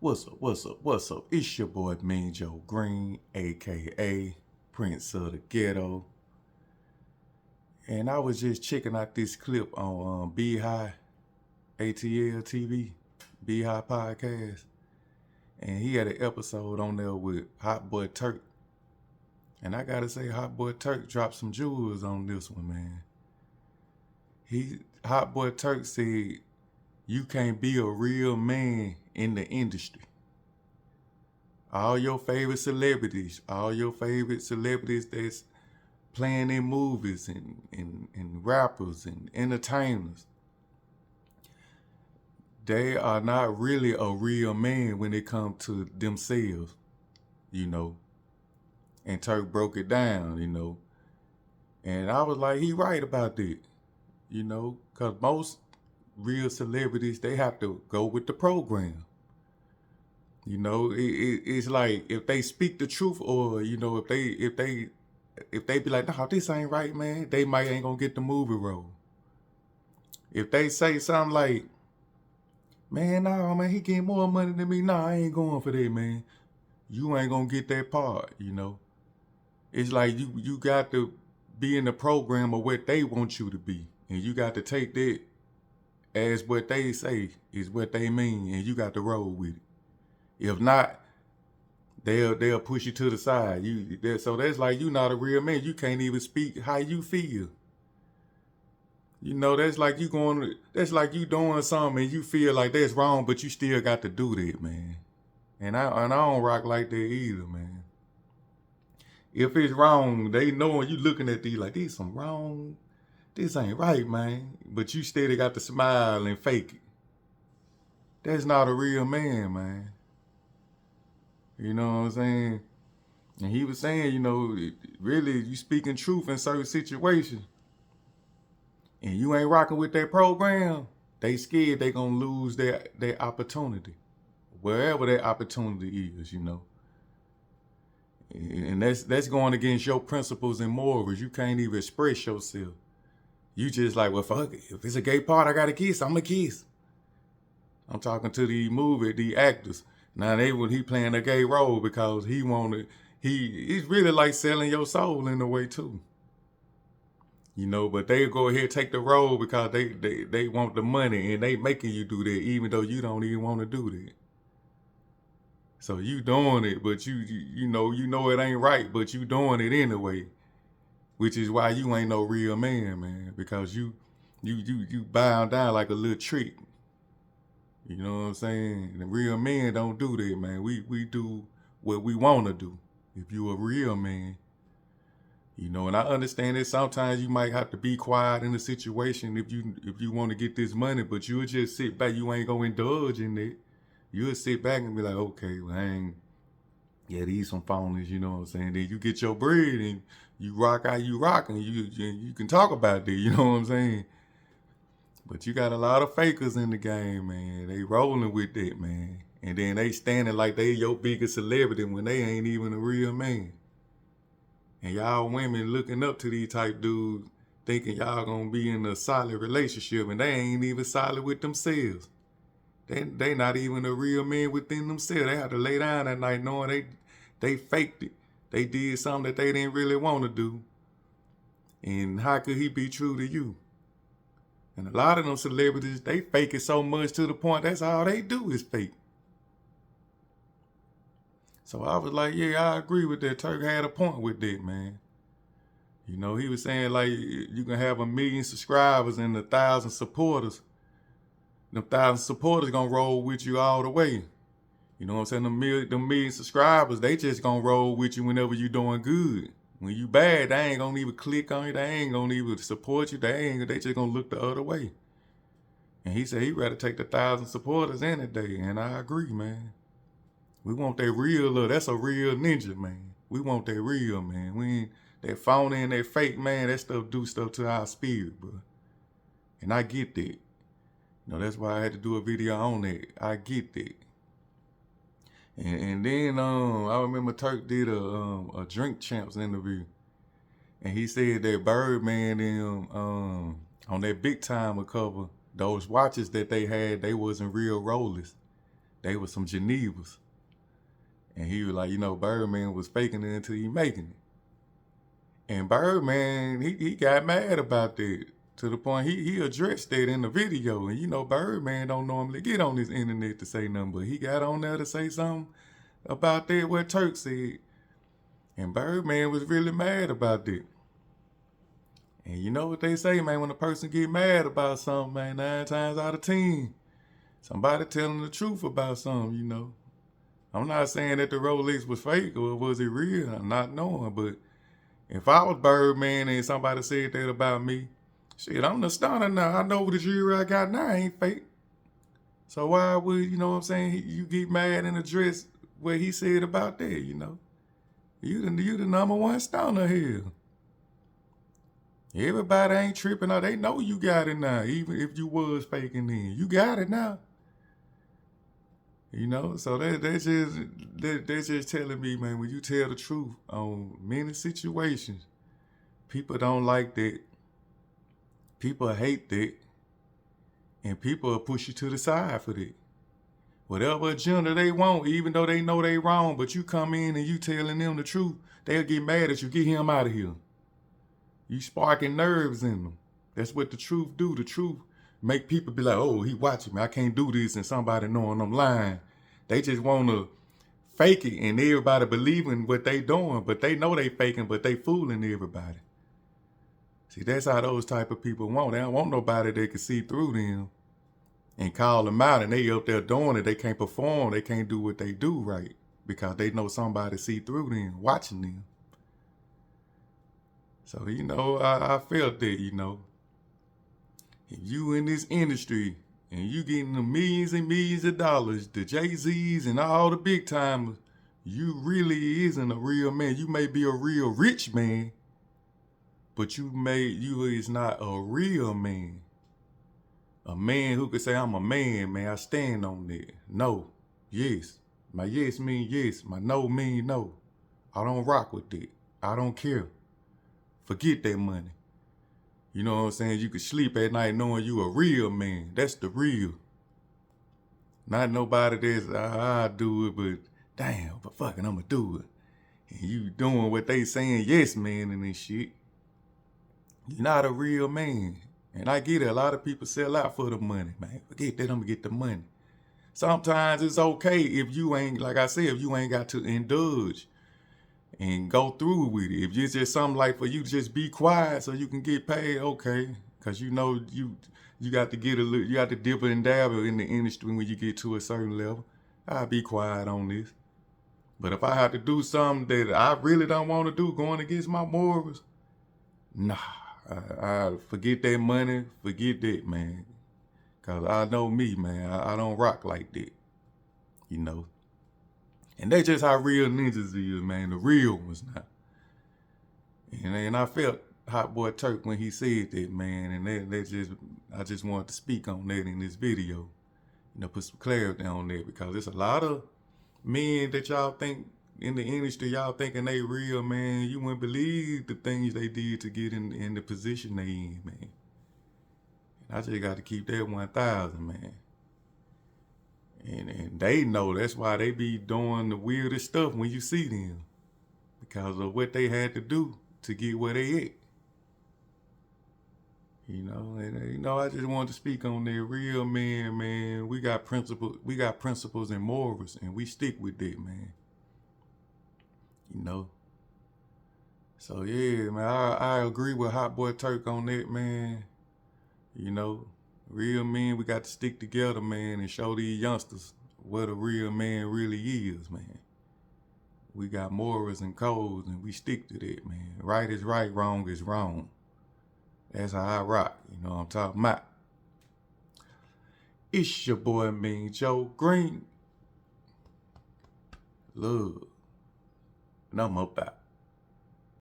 What's up, what's up, what's up? It's your boy Mean Joe Green, aka Prince of the Ghetto. And I was just checking out this clip on Beehive, ATL TV, Beehive Podcast. And he had an episode on there with Hot Boy Turk. And I gotta say, Hot Boy Turk dropped some jewels on this one, man. Hot Boy Turk said, you can't be a real man in the industry. All your favorite celebrities that's playing in movies and rappers and entertainers, they are not really a real man when it comes to themselves, And Turk broke it down, And I was like, he right about that, because most real celebrities, they have to go with the program. It's like if they speak the truth, or if they be like, no, this ain't right, man, they might ain't gonna get the movie role. If they say something like, man, no, man, he getting more money than me, nah, I ain't going for that, man, you ain't gonna get that part. It's like you got to be in the program of what they want you to be, and you got to take that as what they say is what they mean, and you got to roll with it. If not, they'll push you to the side. So that's like you not a real man. You can't even speak how you feel. That's like you doing something and you feel like that's wrong, but you still got to do that, man. And I don't rock like that either, man. If it's wrong, they knowing you looking at these like, this some wrong. This ain't right, man. But you still got to smile and fake it. That's not a real man, man. You know what I'm saying? And he was saying, really, you speaking truth in certain situations, and you ain't rocking with that program, they scared they gonna lose their opportunity, wherever that opportunity is, And that's going against your principles and morals. You can't even express yourself. You just like, well, fuck it. If it's a gay part, I gotta kiss. I'm a kiss. I'm talking to the actors. Now he playing a gay role because he's really like selling your soul in a way too. But they go ahead and take the role because they want the money, and they making you do that even though you don't even want to do that. So you doing it, but you know it ain't right, but you doing it anyway. Which is why you ain't no real man, because you bound down like a little trick. You know what I'm saying? The real men don't do that, man. We do what we want to do. If you a real man, and I understand that sometimes you might have to be quiet in a situation if you want to get this money, but you'll just sit back. You ain't gonna indulge in it. You'll sit back and be like, okay, well, these some phonies, you know what I'm saying? Then you get your bread and you rock how you rock, and you can talk about that, you know what I'm saying? But you got a lot of fakers in the game, man. They rolling with that, man. And then they standing like they your biggest celebrity when they ain't even a real man. And y'all women looking up to these type dudes, thinking y'all gonna be in a solid relationship, and they ain't even solid with themselves. They not even a real man within themselves. They have to lay down at night knowing they faked it. They did something that they didn't really want to do. And how could he be true to you? And a lot of them celebrities, they fake it so much to the point that's all they do is fake. So I was like, yeah, I agree with that. Turk had a point with that, man. He was saying like you can have 1 million subscribers and 1,000 supporters. Them 1,000 supporters gonna roll with you all the way. You know what I'm saying? Them million subscribers, they just gonna roll with you whenever you doing good. When you bad, they ain't gonna even click on you. They ain't gonna even support you. They just gonna look the other way. And he said he'd rather take the 1,000 supporters any day. And I agree, man. We want that real love. That's a real ninja, man. We want that real, man. We ain't that phony and that fake, man. That stuff do stuff to our spirit, bro. And I get that. That's why I had to do a video on that. I get that. And then I remember Turk did a Drink Champs interview, and he said that Birdman on that Big Time cover, those watches that they had, they wasn't real Rolex. They were some Genevas. And he was like, you know, Birdman was faking it until he making it. And Birdman, he got mad about that to the point he addressed that in the video. And you know, Birdman don't normally get on this internet to say nothing, but he got on there to say something about that, what Turk said. And Birdman was really mad about that. And you know what they say, man, when a person get mad about something, man, 9 times out of 10, somebody telling the truth about something, you know. I'm not saying that the Rolex was fake or was it real, I'm not knowing, but if I was Birdman and somebody said that about me, shit, I'm the stunner now. I know the jewelry I got now ain't fake. So why would, you know what I'm saying, you get mad and address what he said about that, you know? You the number one stunner here. Everybody ain't tripping out. They know you got it now, even if you was faking then. You got it now. You know, so that's just telling me, man, when you tell the truth on many situations, people don't like that. People hate that. And people will push you to the side for that. Whatever agenda they want, even though they know they wrong, but you come in and you telling them the truth, they'll get mad at you. Get him out of here. You sparking nerves in them. That's what the truth do. The truth make people be like, oh, he watching me. I can't do this, and somebody knowing I'm lying. They just want to fake it, and everybody believing what they doing, but they know they faking, but they fooling everybody. See, that's how those type of people want. They don't want nobody that can see through them and call them out, and they up there doing it. They can't perform. They can't do what they do right because they know somebody see through them, watching them. So, you know, I felt that, you know, if you in this industry and you getting the millions and millions of dollars, the Jay-Z's and all the big timers, you really isn't a real man. You may be a real rich man, but you is not a real man. A man who could say, I'm a man, I stand on that. No, yes. My yes mean yes. My no mean no. I don't rock with that. I don't care. Forget that money. You know what I'm saying? You could sleep at night knowing you a real man. That's the real. Not nobody that's, I do it, but damn, but fucking I'ma do it. And you doing what they saying, yes, man, and this shit. You're not a real man. And I get it, a lot of people sell out for the money, man. Forget that, I'm gonna get the money. Sometimes it's okay if you ain't, like I said, if you ain't got to indulge and go through with it. If it's just something like for you to just be quiet so you can get paid, okay. Cause you know you got to get a little, you got to dip and dabble in the industry when you get to a certain level. I'll be quiet on this. But if I have to do something that I really don't want to do, going against my morals, nah, I forget that money, forget that, man. Cause I know me, man, I don't rock like that, you know. And that's just how real ninjas is, man. The real ones now. And I felt Hot Boy Turk when he said that, man. And I just wanted to speak on that in this video. You know, put some clarity on that because there's a lot of men that y'all think in the industry, y'all thinking they real, man. You wouldn't believe the things they did to get in the position they in, man. And I just got to keep that 1,000, man. And they know that's why they be doing the weirdest stuff when you see them. Because of what they had to do to get where they at. You know, and you know, I just wanted to speak on that. Real men, man. We got principles and morals, and we stick with that, man. You know. So yeah, man, I agree with Hot Boy Turk on that, man. You know. Real men, we got to stick together, man, and show these youngsters what a real man really is, man. We got morals and codes, and we stick to that, man. Right is right, wrong is wrong. That's how I rock, you know what I'm talking about. It's your boy, Mean Joe Green. Love. And I'm up out.